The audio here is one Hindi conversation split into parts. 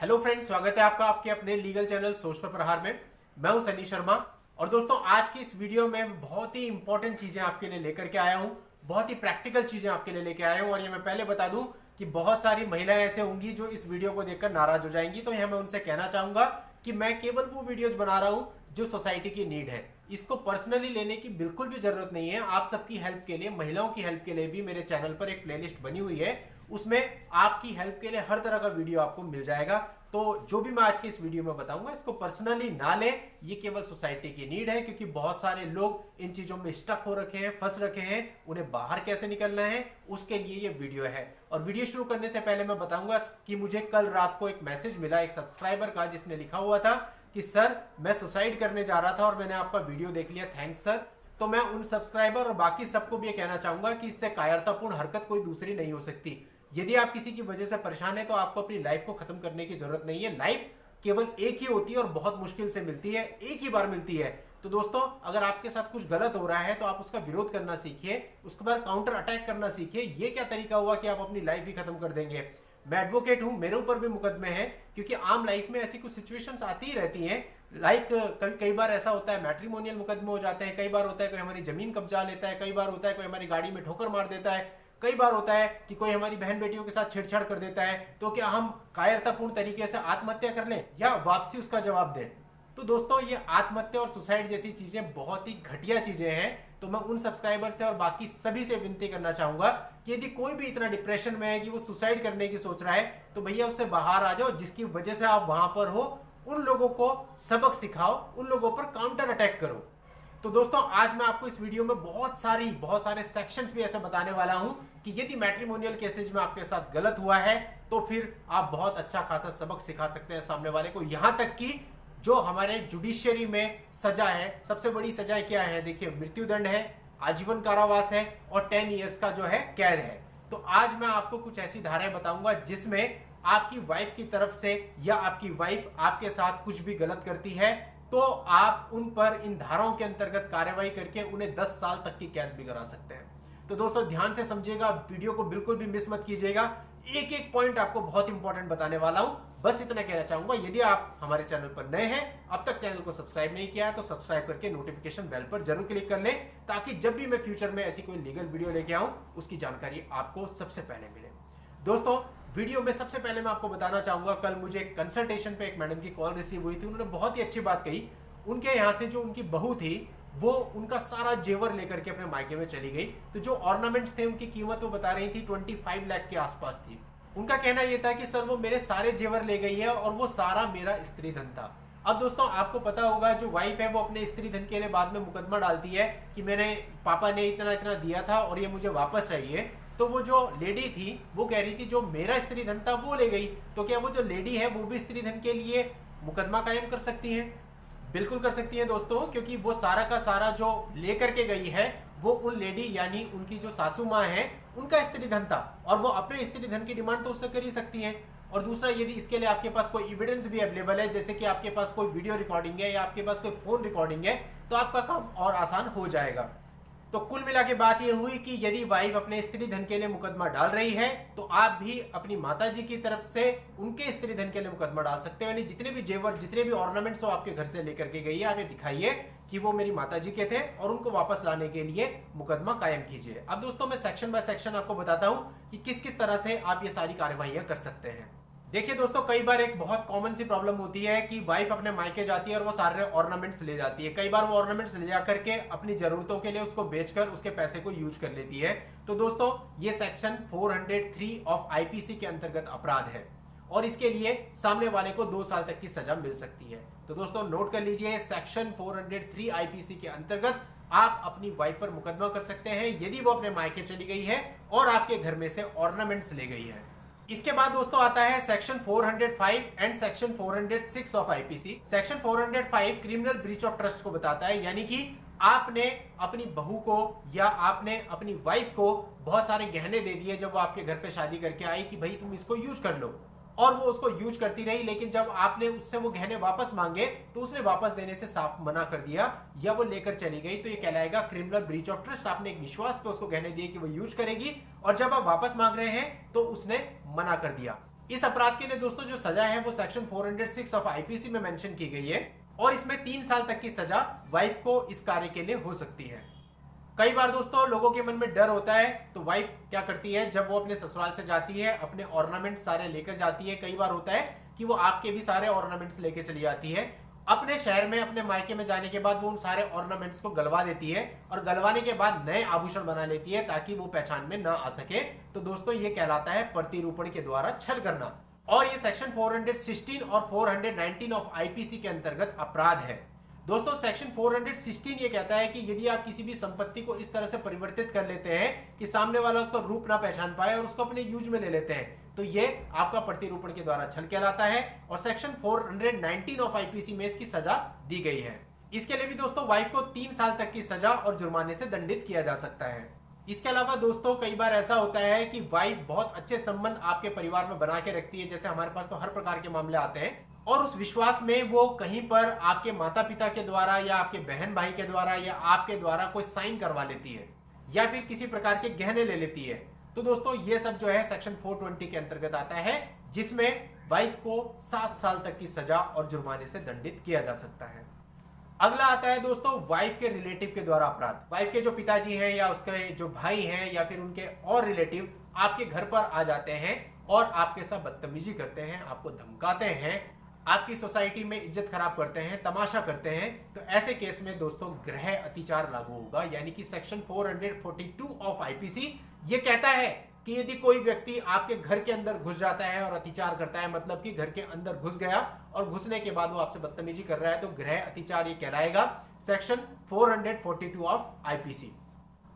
हेलो फ्रेंड्स, स्वागत है आपका आपके अपने लीगल चैनल सोच पर प्रहार में। मैं हूं सनी शर्मा और दोस्तों आज की इस वीडियो में बहुत ही इंपॉर्टेंट चीजें आपके लिए लेकर के आया हूं, बहुत ही प्रैक्टिकल चीजें आपके लिए लेकर आया हूं। और ये मैं पहले बता दूं कि बहुत सारी महिलाएं ऐसे होंगी जो इस वीडियो को देखकर नाराज हो जाएंगी, तो यह मैं उनसे कहना चाहूंगा कि मैं केवल वो वीडियोज बना रहा हूं जो सोसाइटी की नीड है। इसको पर्सनली लेने की बिल्कुल भी जरूरत नहीं है। आप सबकी हेल्प के लिए, महिलाओं की हेल्प के लिए भी मेरे चैनल पर एक प्लेलिस्ट बनी हुई है, उसमें आपकी हेल्प के लिए हर तरह का वीडियो आपको मिल जाएगा। तो जो भी मैं आज की इस वीडियो में बताऊंगा इसको पर्सनली ना लें, ये केवल सोसाइटी की नीड है, क्योंकि बहुत सारे लोग इन चीजों में स्टक हो रखे हैं, फंस रखे हैं। उन्हें बाहर कैसे निकलना है उसके लिए ये वीडियो है। और वीडियो शुरू करने से पहले मैं बताऊंगा कि मुझे कल रात को एक मैसेज मिला एक सब्सक्राइबर का, जिसने लिखा हुआ था कि सर मैं सुसाइड करने जा रहा था और मैंने आपका वीडियो देख लिया, थैंक्स सर। तो मैं उन सब्सक्राइबर और बाकी सबको भी ये कहना चाहूंगा कि इससे कायरतापूर्ण हरकत कोई दूसरी नहीं हो सकती। यदि आप किसी की वजह से परेशान है तो आपको अपनी लाइफ को खत्म करने की जरूरत नहीं है। लाइफ केवल एक ही होती है और बहुत मुश्किल से मिलती है, एक ही बार मिलती है। तो दोस्तों अगर आपके साथ कुछ गलत हो रहा है तो आप उसका विरोध करना सीखिए, उसके बाद काउंटर अटैक करना सीखिए। ये क्या तरीका हुआ कि आप अपनी लाइफ ही खत्म कर देंगे। मैं एडवोकेट हूं, मेरे ऊपर भी मुकदमे हैं, क्योंकि आम लाइफ में ऐसी कुछ सिचुएशंस आती ही रहती हैं। लाइक कई बार ऐसा होता है मैट्रिमोनियल मुकदमे हो जाते हैं, कई बार होता है कोई हमारी जमीन कब्जा लेता है, कई बार होता है कोई हमारी गाड़ी में ठोकर मार देता है, कई बार होता है कि कोई हमारी बहन बेटियों के साथ छेड़छाड़ कर देता है। तो क्या हम कायरतापूर्ण तरीके से आत्महत्या कर लें या वापसी उसका जवाब दें? तो दोस्तों ये आत्महत्या और सुसाइड जैसी चीजें बहुत ही घटिया चीजें हैं। तो मैं उन सब्सक्राइबर से और बाकी सभी से विनती करना चाहूंगा कि यदि कोई भी इतना डिप्रेशन में है कि वो सुसाइड करने की सोच रहा है तो भैया उससे बाहर आ जाओ। जिसकी वजह से आप वहां पर हो उन लोगों को सबक सिखाओ, उन लोगों पर काउंटर अटैक करो। तो दोस्तों आज मैं आपको इस वीडियो में बहुत सारे सेक्शंस भी ऐसे बताने वाला हूं कि यदि मैट्रिमोनियल केसेज में आपके साथ गलत हुआ है तो फिर आप बहुत अच्छा खासा सबक सिखा सकते हैं सामने वाले को। यहां तक कि जो हमारे जुडिशियरी में सजा है, सबसे बड़ी सजा क्या है? देखिए, मृत्युदंड है, आजीवन कारावास है और 10 इयर्स का जो है कैद है। तो आज मैं आपको कुछ ऐसी धाराएं बताऊंगा जिसमें आपकी वाइफ की तरफ से या आपकी वाइफ आपके साथ कुछ भी गलत करती है तो आप उन पर इन धाराओं के अंतर्गत कार्रवाई करके उन्हें 10 साल तक की कैद भी करा सकते हैं। तो दोस्तों ध्यान से समझिएगा, वीडियो को बिल्कुल भी मिस मत कीजिएगा। एक एक पॉइंट आपको बहुत इंपॉर्टेंट बताने वाला हूं। बस इतना कहना चाहूंगा, यदि आप हमारे चैनल पर नए हैं, अब तक चैनल को सब्सक्राइब नहीं किया है तो सब्सक्राइब करके नोटिफिकेशन बेल पर जरूर क्लिक कर लें, ताकि जब भी मैं फ्यूचर में ऐसी कोई लीगल वीडियो लेके आऊं उसकी जानकारी आपको सबसे पहले मिले। दोस्तों वीडियो में सबसे पहले मैं आपको बताना चाहूंगा, कल मुझे कंसल्टेशन पे एक मैडम की कॉल रिसीव हुई थी। उन्होंने बहुत ही अच्छी बात कही। उनके यहाँ से जो उनकी बहू थी वो उनका सारा जेवर लेकर के अपने मायके में चली गई। तो जो ऑर्नामेंट्स थे उनकी कीमत वो बता रही थी 25 लाख के आसपास थी। उनका कहना यह था कि सर वो मेरे सारे जेवर ले गई है और वो सारा मेरा स्त्री धन था। अब दोस्तों आपको पता होगा जो वाइफ है वो अपने स्त्री धन के लिए बाद में मुकदमा डालती है कि मैंने पापा ने इतना इतना दिया था और ये मुझे वापस चाहिए। तो वो जो लेडी थी वो कह रही थी जो मेरा स्त्री धन था वो ले गई, तो क्या वो जो लेडी है वो भी स्त्री धन के लिए मुकदमा कायम कर सकती है? बिल्कुल कर सकती है दोस्तों, क्योंकि वो सारा का सारा जो लेकर के गई है वो उन लेडी यानी उनकी जो सासू माँ है उनका स्त्री धन था और वो अपने स्त्री धन की डिमांड तो उससे कर ही सकती है। और दूसरा, यदि इसके लिए आपके पास कोई एविडेंस भी अवेलेबल है, जैसे कि आपके पास कोई वीडियो रिकॉर्डिंग है या आपके पास कोई फोन रिकॉर्डिंग है, तो आपका काम और आसान हो जाएगा। तो कुल मिला के बात यह हुई कि यदि वाइफ अपने स्त्री धन के लिए मुकदमा डाल रही है तो आप भी अपनी माताजी की तरफ से उनके स्त्री धन के लिए मुकदमा डाल सकते हो। यानी जितने भी जेवर, जितने भी ऑर्नामेंट्स हो आपके घर से लेकर के गई है, आप ये दिखाइए कि वो मेरी माताजी के थे और उनको वापस लाने के लिए मुकदमा कायम कीजिए। अब दोस्तों मैं सेक्शन बाय सेक्शन आपको बताता हूं कि किस किस तरह से आप ये सारी कार्यवाहियां कर सकते हैं। देखिए दोस्तों, कई बार एक बहुत कॉमन सी प्रॉब्लम होती है कि वाइफ अपने मायके जाती है और वो सारे ऑर्नामेंट्स ले जाती है। कई बार वो ऑर्नामेंट्स ले जाकर के अपनी जरूरतों के लिए उसको बेचकर उसके पैसे को यूज कर लेती है। तो दोस्तों ये सेक्शन 403 ऑफ आईपीसी के अंतर्गत अपराध है और इसके लिए सामने वाले को 2 साल तक की सजा मिल सकती है। तो दोस्तों नोट कर लीजिए, सेक्शन 403 आईपीसी के अंतर्गत आप अपनी वाइफ पर मुकदमा कर सकते हैं यदि वो अपने मायके चली गई है और आपके घर में से ऑर्नामेंट्स ले गई है। इसके बाद दोस्तों आता है section 405 and section 406 of IPC. Section 405 criminal breach of trust को बताता है, यानी कि आपने अपनी बहू को या आपने अपनी वाइफ को बहुत सारे गहने दे दिए जब वो आपके घर पे शादी करके आई कि भाई तुम इसको यूज कर लो, और वो उसको यूज करती रही, लेकिन जब आपने उससे वो गहने वापस मांगे तो उसने वापस देने से साफ मना कर दिया या वो लेकर चली गई, तो ये कहलाएगा क्रिमिनल ब्रीच ऑफ ट्रस्ट। आपने एक विश्वास पे उसको गहने दिए कि वो यूज करेगी और जब आप वापस मांग रहे हैं तो उसने मना कर दिया। इस अपराध के लिए दोस्तों जो सजा है वो सेक्शन 406 ऑफ आईपीसी में मेंशन की गई है और इसमें 3 साल तक की सजा वाइफ को इस कार्य के लिए हो सकती है। कई बार दोस्तों लोगों के मन में डर होता है, तो वाइफ क्या करती है, जब वो अपने ससुराल से जाती है अपने ऑर्नामेंट सारे लेकर जाती है। कई बार होता है कि वो आपके भी सारे ऑर्नामेंट्स लेके चली जाती है। अपने शहर में अपने मायके में जाने के बाद वो उन सारे ऑर्नामेंट्स को गलवा देती है और गलवाने के बाद नए आभूषण बना लेती है ताकि वो पहचान में ना आ सके। तो दोस्तों ये कहलाता है प्रतिरूपण के द्वारा छल करना और ये सेक्शन 416 और 419 ऑफ आईपीसी के अंतर्गत अपराध है। दोस्तों सेक्शन 416 ये कहता है कि यदि आप किसी भी संपत्ति को इस तरह से परिवर्तित कर लेते हैं कि सामने वाला उसका रूप ना पहचान पाए और उसको अपने यूज में ले लेते हैं, तो ये आपका प्रतिरूपण के द्वारा छल कहलाता है और सेक्शन 419 ऑफ आईपीसी में इसकी सजा दी गई है। इसके लिए भी दोस्तों वाइफ को 3 साल तक की सजा और जुर्माने से दंडित किया जा सकता है। इसके अलावा दोस्तों कई बार ऐसा होता है कि वाइफ बहुत अच्छे संबंध आपके परिवार में बना के रखती है, जैसे हमारे पास तो हर प्रकार के मामले आते हैं, और उस विश्वास में वो कहीं पर आपके माता पिता के द्वारा या आपके बहन भाई के द्वारा या आपके द्वारा कोई साइन करवा लेती है या फिर किसी प्रकार के गहने ले लेती है। तो दोस्तों ये सब जो है सेक्शन 420 के अंतर्गत आता है, जिसमें वाइफ को 7 साल तक की सजा और जुर्माने से दंडित किया जा सकता है। अगला आता है दोस्तों वाइफ के रिलेटिव के द्वारा अपराध। वाइफ के जो पिताजी हैं या उसके जो भाई हैं या फिर उनके और रिलेटिव आपके घर पर आ जाते हैं और आपके साथ बदतमीजी करते हैं, आपको धमकाते हैं, आपकी सोसाइटी में इज्जत खराब करते हैं, तमाशा करते हैं, तो ऐसे केस में दोस्तों गृह अतिचार लागू होगा। यानी कि सेक्शन 442 ऑफ आईपीसी ये कहता है कि यदि कोई व्यक्ति आपके घर के अंदर घुस जाता है और अतिचार करता है, मतलब कि घर के अंदर घुस गया और घुसने के बाद वो आपसे बदतमीजी कर रहा है, तो गृह अतिचार ये कहलाएगा सेक्शन 442 ऑफ आईपीसी।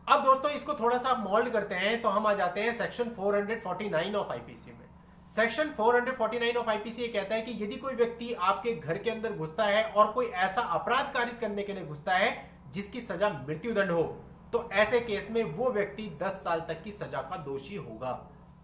अब दोस्तों इसको थोड़ा सा मोल्ड करते हैं तो हम आ जाते हैं सेक्शन 449 ऑफ आईपीसी में। सेक्शन 449 ऑफ आईपीसी ये कहता है कि यदि कोई व्यक्ति आपके घर के अंदर घुसता है और कोई ऐसा अपराध कारित करने के लिए घुसता है जिसकी सजा मृत्युदंड हो, तो ऐसे केस में वो व्यक्ति 10 साल तक की सजा का दोषी होगा।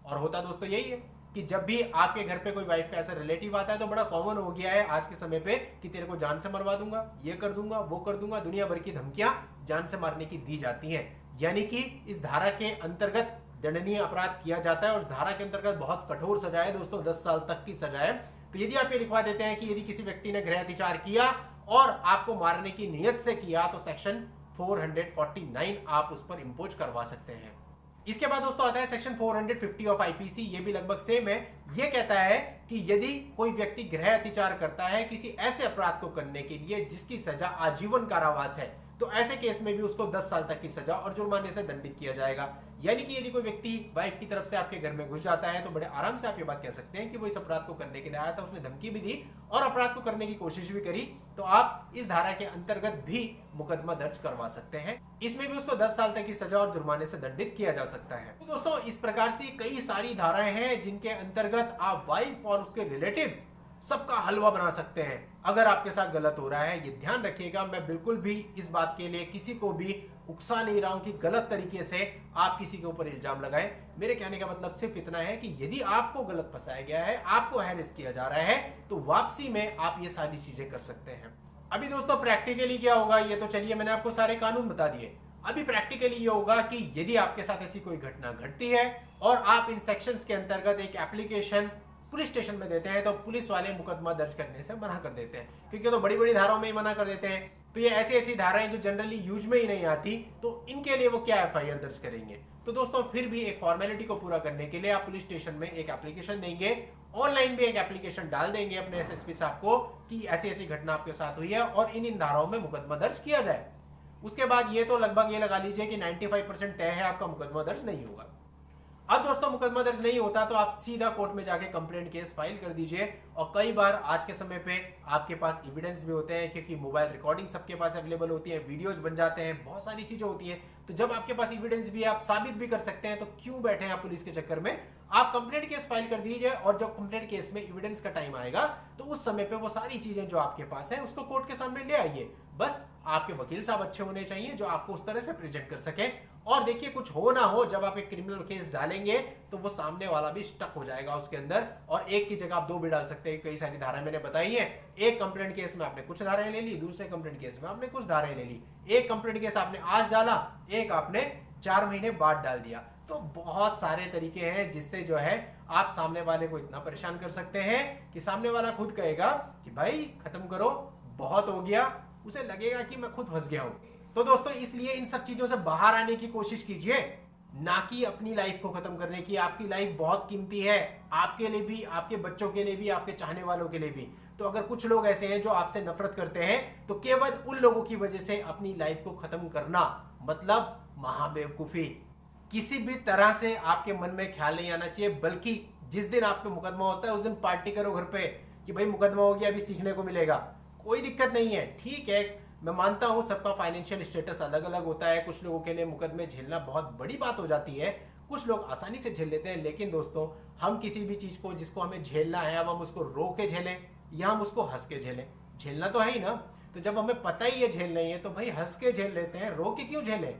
और होता दोस्तों यही है कि जब भी आपके घर पे कोई वाइफ का ऐसा रिलेटिव आता है तो बड़ा कॉमन हो गया है आज के समय पे कि तेरे को जान से मरवा दूंगा, ये कर दूंगा, वो कर दूंगा, दुनिया भर की धमकियां जान से मारने की दी जाती हैं। यानी कि इस धारा के अंतर्गत दंडनीय अपराध किया जाता है और उस धारा के अंतर्गत बहुत कठोर सजा है दोस्तों, 10 साल तक की सजा है। तो यदि आप ये लिखवा देते हैं कि यदि किसी व्यक्ति ने गृह अतिचार किया और आपको मारने की नियत से किया, तो सेक्शन 449 आप उस पर इंपोज करवा सकते हैं। इसके बाद दोस्तों आता है सेक्शन 450 ऑफ आईपीसी, ये भी लगभग सेम है। ये कहता है कि यदि कोई व्यक्ति गृह अतिचार करता है किसी ऐसे अपराध को करने के लिए जिसकी सजा आजीवन कारावास है, तो ऐसे केस में भी उसको 10 साल तक की सजा और जुर्माने से दंडित किया जाएगा। यानी कि यदि कोई व्यक्ति वाइफ की तरफ से आपके घर में घुस जाता है तो बड़े आराम से आप ये बात कह सकते हैं कि वो इस अपराध को करने के लिए आया था, उसने धमकी भी दी और अपराध को करने की कोशिश भी करी, तो आप इस धारा के अंतर्गत भी मुकदमा दर्ज करवा सकते हैं। इसमें भी उसको 10 साल तक की सजा और जुर्माने से दंडित किया जा सकता है। तो दोस्तों इस प्रकार से कई सारी धाराएं हैं जिनके अंतर्गत आप वाइफ और उसके रिलेटिव्स सबका हलवा बना सकते हैं। अगर आपके साथ गलत हो रहा है, ये ध्यान रखिएगा, मैं बिल्कुल भी इस बात के लिए किसी को भी उकसा नहीं रहा हूं कि गलत तरीके से आप किसी के ऊपर इल्जाम लगाएं। मेरे कहने का मतलब सिर्फ इतना है कि यदि आपको गलत फंसाया गया है, आपको हैरेस किया जा रहा है, तो वापसी में आप ये सारी चीजें कर सकते हैं। अभी दोस्तों प्रैक्टिकली क्या होगा, ये तो चलिए मैंने आपको सारे कानून बता दिए। अभी प्रैक्टिकली ये होगा कि यदि आपके साथ ऐसी कोई घटना घटती है और आप इन सेक्शंस के अंतर्गत एक एप्लीकेशन पुलिस स्टेशन में देते हैं, तो पुलिस वाले मुकदमा दर्ज करने से मना कर देते हैं, क्योंकि तो बड़ी बड़ी धाराओं में ही मना कर देते हैं। तो ये ऐसी ऐसी धाराएं जो जनरली यूज में ही नहीं आती, तो इनके लिए वो क्या एफआईआर दर्ज करेंगे। तो दोस्तों फिर भी एक फॉर्मेलिटी को पूरा करने के लिए आप पुलिस स्टेशन में एक एप्लीकेशन देंगे, ऑनलाइन भी एक एप्लीकेशन डाल देंगे अपने एसएसपी साहब को कि ऐसी ऐसी घटना आपके साथ हुई है और इन धाराओं में मुकदमा दर्ज किया जाए। उसके बाद ये तो लगभग ये लगा लीजिए कि 95% तय है आपका मुकदमा दर्ज नहीं होगा। अब दोस्तों मुकदमा दर्ज नहीं होता तो आप सीधा कोर्ट में जाके कंप्लेंट केस फाइल कर दीजिए। और कई बार आज के समय पे आपके पास एविडेंस भी होते हैं, क्योंकि मोबाइल रिकॉर्डिंग सबके पास अवेलेबल होती है, वीडियोज बन जाते हैं, बहुत सारी चीजें होती है। तो जब आपके पास एविडेंस भी है, आप साबित भी कर सकते हैं, तो क्यों बैठे हैं आप पुलिस के चक्कर में। आप कंप्लेंट केस फाइल कर दीजिए और जब कंप्लेंट केस में एविडेंस का टाइम आएगा तो उस समय पे वो सारी चीजें जो आपके पास है उसको कोर्ट के सामने ले आइए। बस आपके वकील साहब अच्छे होने चाहिए जो आपको उस तरह से प्रेजेंट कर सके। और देखिए कुछ हो ना हो, जब आप एक क्रिमिनल केस डालेंगे तो वो सामने वाला भी स्टक हो जाएगा उसके अंदर, और एक की जगह आप दो भी डाल सकते हैं। कई सारी धाराएं मैंने बताई है। एक कंप्लेंट केस में आपने कुछ धाराएं ले ली, दूसरे कंप्लेंट केस में आपने कुछ धाराएं ले ली। एक कंप्लेंट केस आपने आज डाला, एक आपने 4 महीने बाद डाल दिया। तो बहुत सारे तरीके हैं जिससे जो है आप सामने वाले को इतना परेशान कर सकते हैं कि सामने वाला खुद कहेगा कि भाई खत्म करो, बहुत हो गया, उसे लगेगा कि मैं खुद फंस गया हूं। तो दोस्तों इसलिए इन सब चीजों से बाहर आने की कोशिश कीजिए, ना कि अपनी लाइफ को खत्म करने की। आपकी लाइफ बहुत कीमती है, आपके लिए भी, आपके बच्चों के लिए भी, आपके चाहने वालों के लिए भी। तो अगर कुछ लोग ऐसे हैं जो आपसे नफरत करते हैं, तो केवल उन लोगों की वजह से अपनी लाइफ को खत्म करना मतलब महाबेवकूफी। किसी भी तरह से आपके मन में ख्याल नहीं आना चाहिए, बल्कि जिस दिन आप पे मुकदमा होता है उस दिन पार्टी करो घर पे कि भाई मुकदमा हो गया, अभी सीखने को मिलेगा। कोई दिक्कत नहीं है, ठीक है, मैं मानता हूं सबका फाइनेंशियल स्टेटस अलग अलग होता है। कुछ लोगों के लिए मुकदमे झेलना बहुत बड़ी बात हो जाती है, कुछ लोग आसानी से झेल लेते हैं। लेकिन दोस्तों हम किसी भी चीज को जिसको हमें झेलना है, अब हम उसको रो के झेलें या हम उसको हंस के झेलें, झेलना तो है ही ना। तो जब हमें पता ही है झेल नहीं है तो भाई हंस के झेल लेते हैं, रो के क्यों झेलें।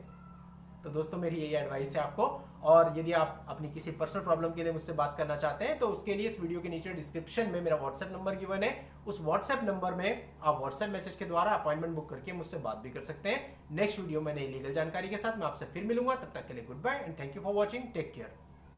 तो दोस्तों मेरी यही एडवाइस है आपको। और यदि आप अपनी किसी पर्सनल प्रॉब्लम के लिए मुझसे बात करना चाहते हैं तो उसके लिए इस वीडियो के नीचे डिस्क्रिप्शन में मेरा व्हाट्सएप नंबर गिवन है। उस व्हाट्सएप नंबर में आप व्हाट्सएप मैसेज के द्वारा अपॉइंटमेंट बुक करके मुझसे बात भी कर सकते हैं। नेक्स्ट वीडियो में नई लीगल जानकारी के साथ मैं आपसे फिर मिलूंगा। तब तक के लिए goodbye and thank you for watching. Take care.